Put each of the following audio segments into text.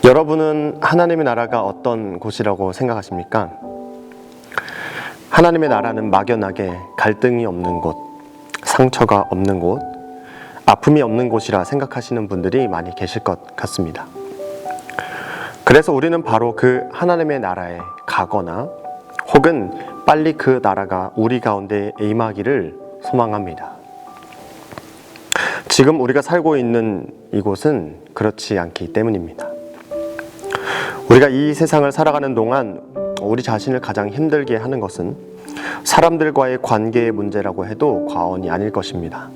여러분은 하나님의 나라가 어떤 곳이라고 생각하십니까? 하나님의 나라는 막연하게 갈등이 없는 곳, 상처가 없는 곳, 아픔이 없는 곳이라 생각하시는 분들이 많이 계실 것 같습니다. 그래서 우리는 바로 그 하나님의 나라에 가거나 혹은 빨리 그 나라가 우리 가운데 임하기를 소망합니다. 지금 우리가 살고 있는 이곳은 그렇지 않기 때문입니다. 우리가 이 세상을 살아가는 동안 우리 자신을 가장 힘들게 하는 것은 사람들과의 관계의 문제라고 해도 과언이 아닐 것입니다.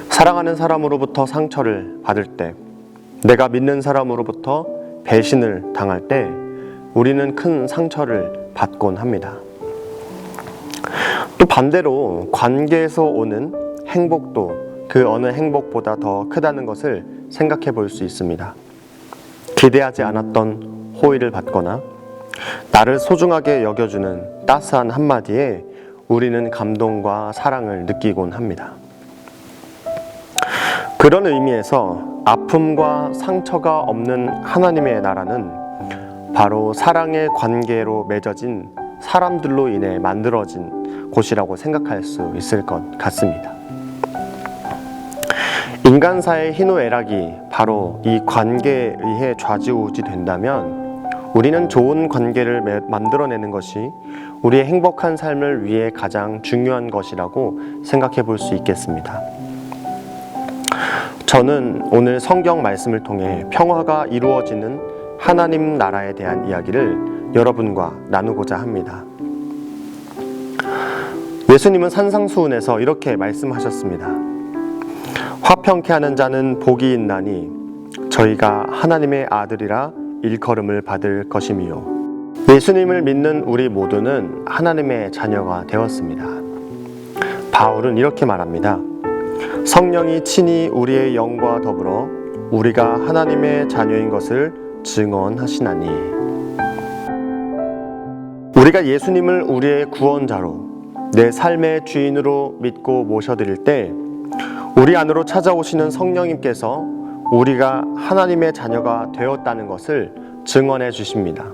사랑하는 사람으로부터 상처를 받을 때, 내가 믿는 사람으로부터 배신을 당할 때 우리는 큰 상처를 받곤 합니다. 또 반대로 관계에서 오는 행복도 그 어느 행복보다 더 크다는 것을 생각해 볼 수 있습니다. 기대하지 않았던 호의를 받거나 나를 소중하게 여겨주는 따스한 한마디에 우리는 감동과 사랑을 느끼곤 합니다. 그런 의미에서 아픔과 상처가 없는 하나님의 나라는 바로 사랑의 관계로 맺어진 사람들로 인해 만들어진 곳이라고 생각할 수 있을 것 같습니다. 인간사의 희노애락이 바로 이 관계에 의해 좌지우지 된다면 우리는 좋은 관계를 만들어내는 것이 우리의 행복한 삶을 위해 가장 중요한 것이라고 생각해 볼 수 있겠습니다. 저는 오늘 성경 말씀을 통해 평화가 이루어지는 하나님 나라에 대한 이야기를 여러분과 나누고자 합니다. 예수님은 산상수훈에서 이렇게 말씀하셨습니다. 화평케 하는 자는 복이 있나니 저희가 하나님의 아들이라 일컬음을 받을 것이미요. 예수님을 믿는 우리 모두는 하나님의 자녀가 되었습니다. 바울은 이렇게 말합니다. 성령이 친히 우리의 영과 더불어 우리가 하나님의 자녀인 것을 증언하시나니. 우리가 예수님을 우리의 구원자로 내 삶의 주인으로 믿고 모셔드릴 때 우리 안으로 찾아오시는 성령님께서 우리가 하나님의 자녀가 되었다는 것을 증언해 주십니다.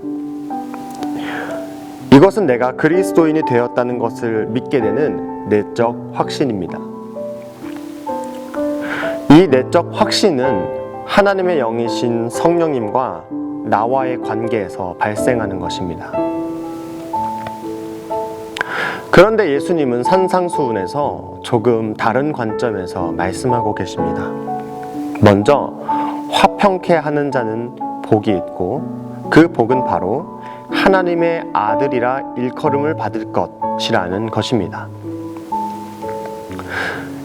이것은 내가 그리스도인이 되었다는 것을 믿게 되는 내적 확신입니다. 이 내적 확신은 하나님의 영이신 성령님과 나와의 관계에서 발생하는 것입니다. 그런데 예수님은 산상수훈에서 조금 다른 관점에서 말씀하고 계십니다. 먼저 화평케 하는 자는 복이 있고 그 복은 바로 하나님의 아들이라 일컬음을 받을 것이라는 것입니다.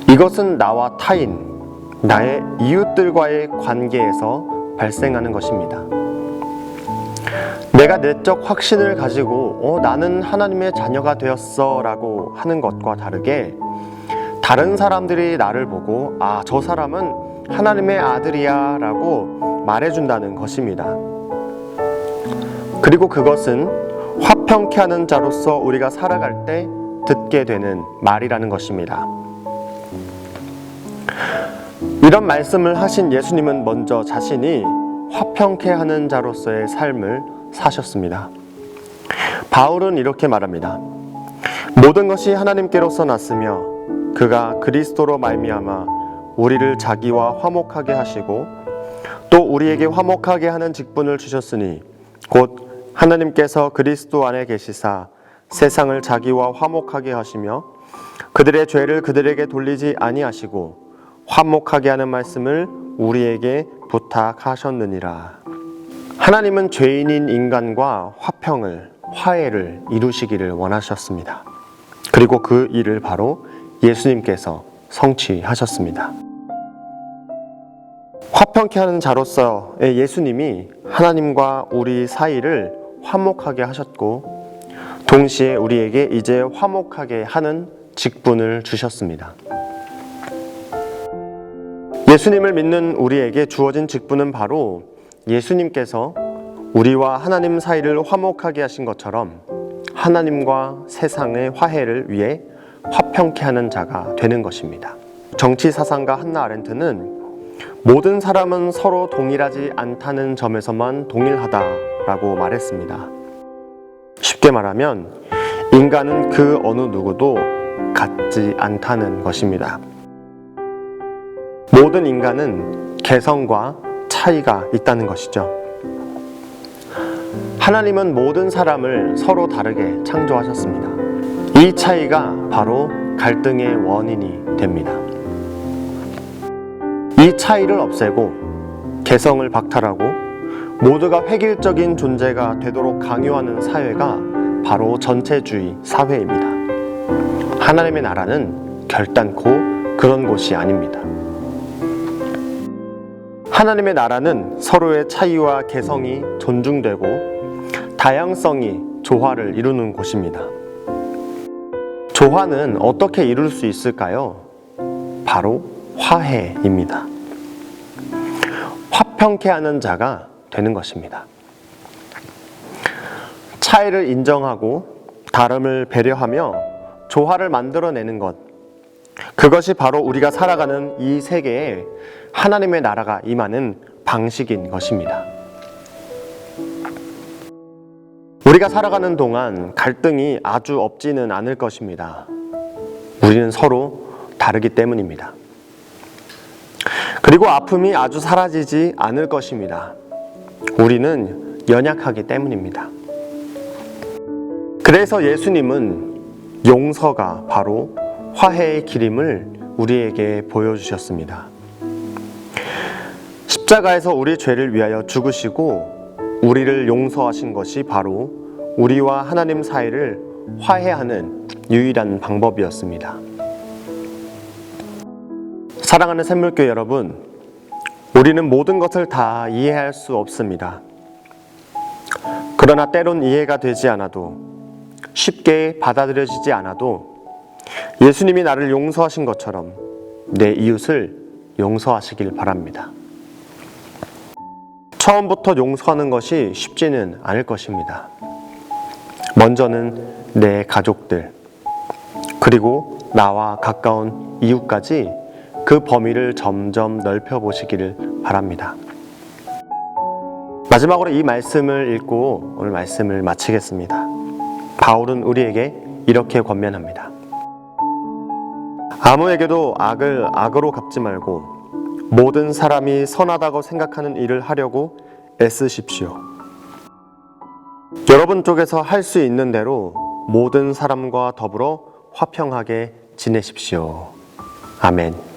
이것은 나와 타인, 나의 이웃들과의 관계에서 발생하는 것입니다. 내가 내적 확신을 가지고 나는 하나님의 자녀가 되었어 라고 하는 것과 다르게 다른 사람들이 나를 보고 저 사람은 하나님의 아들이야 라고 말해준다는 것입니다. 그리고 그것은 화평케 하는 자로서 우리가 살아갈 때 듣게 되는 말이라는 것입니다. 이런 말씀을 하신 예수님은 먼저 자신이 화평케 하는 자로서의 삶을 사셨습니다. 바울은 이렇게 말합니다. 모든 것이 하나님께로서 났으며 그가 그리스도로 말미암아 우리를 자기와 화목하게 하시고 또 우리에게 화목하게 하는 직분을 주셨으니 곧 하나님께서 그리스도 안에 계시사 세상을 자기와 화목하게 하시며 그들의 죄를 그들에게 돌리지 아니하시고 화목하게 하는 말씀을 우리에게 부탁하셨느니라. 하나님은 죄인인 인간과 화해를 이루시기를 원하셨습니다. 그리고 그 일을 바로 예수님께서 성취하셨습니다. 화평케 하는 자로서의 예수님이 하나님과 우리 사이를 화목하게 하셨고 동시에 우리에게 이제 화목하게 하는 직분을 주셨습니다. 예수님을 믿는 우리에게 주어진 직분은 바로 예수님께서 우리와 하나님 사이를 화목하게 하신 것처럼 하나님과 세상의 화해를 위해 화평케 하는 자가 되는 것입니다. 정치사상가 한나 아렌트는 모든 사람은 서로 동일하지 않다는 점에서만 동일하다라고 말했습니다. 쉽게 말하면 인간은 그 어느 누구도 같지 않다는 것입니다. 모든 인간은 개성과 차이가 있다는 것이죠. 하나님은 모든 사람을 서로 다르게 창조하셨습니다. 이 차이가 바로 갈등의 원인이 됩니다. 이 차이를 없애고 개성을 박탈하고 모두가 획일적인 존재가 되도록 강요하는 사회가 바로 전체주의 사회입니다. 하나님의 나라는 결단코 그런 곳이 아닙니다. 하나님의 나라는 서로의 차이와 개성이 존중되고 다양성이 조화를 이루는 곳입니다. 조화는 어떻게 이룰 수 있을까요? 바로 화해입니다. 화평케 하는 자가 되는 것입니다. 차이를 인정하고 다름을 배려하며 조화를 만들어내는 것, 그것이 바로 우리가 살아가는 이 세계에 하나님의 나라가 임하는 방식인 것입니다. 우리가 살아가는 동안 갈등이 아주 없지는 않을 것입니다. 우리는 서로 다르기 때문입니다. 그리고 아픔이 아주 사라지지 않을 것입니다. 우리는 연약하기 때문입니다. 그래서 예수님은 용서가 바로 화해의 길임을 우리에게 보여주셨습니다. 십자가에서 우리 죄를 위하여 죽으시고 우리를 용서하신 것이 바로 우리와 하나님 사이를 화해하는 유일한 방법이었습니다. 사랑하는 샘물교회 여러분, 우리는 모든 것을 다 이해할 수 없습니다. 그러나 때론 이해가 되지 않아도, 쉽게 받아들여지지 않아도 예수님이 나를 용서하신 것처럼 내 이웃을 용서하시길 바랍니다. 처음부터 용서하는 것이 쉽지는 않을 것입니다. 먼저는 내 가족들, 그리고 나와 가까운 이웃까지 그 범위를 점점 넓혀보시기를 바랍니다. 마지막으로 이 말씀을 읽고 오늘 말씀을 마치겠습니다. 바울은 우리에게 이렇게 권면합니다. 아무에게도 악을 악으로 갚지 말고 모든 사람이 선하다고 생각하는 일을 하려고 애쓰십시오. 여러분 쪽에서 할 수 있는 대로 모든 사람과 더불어 화평하게 지내십시오. 아멘.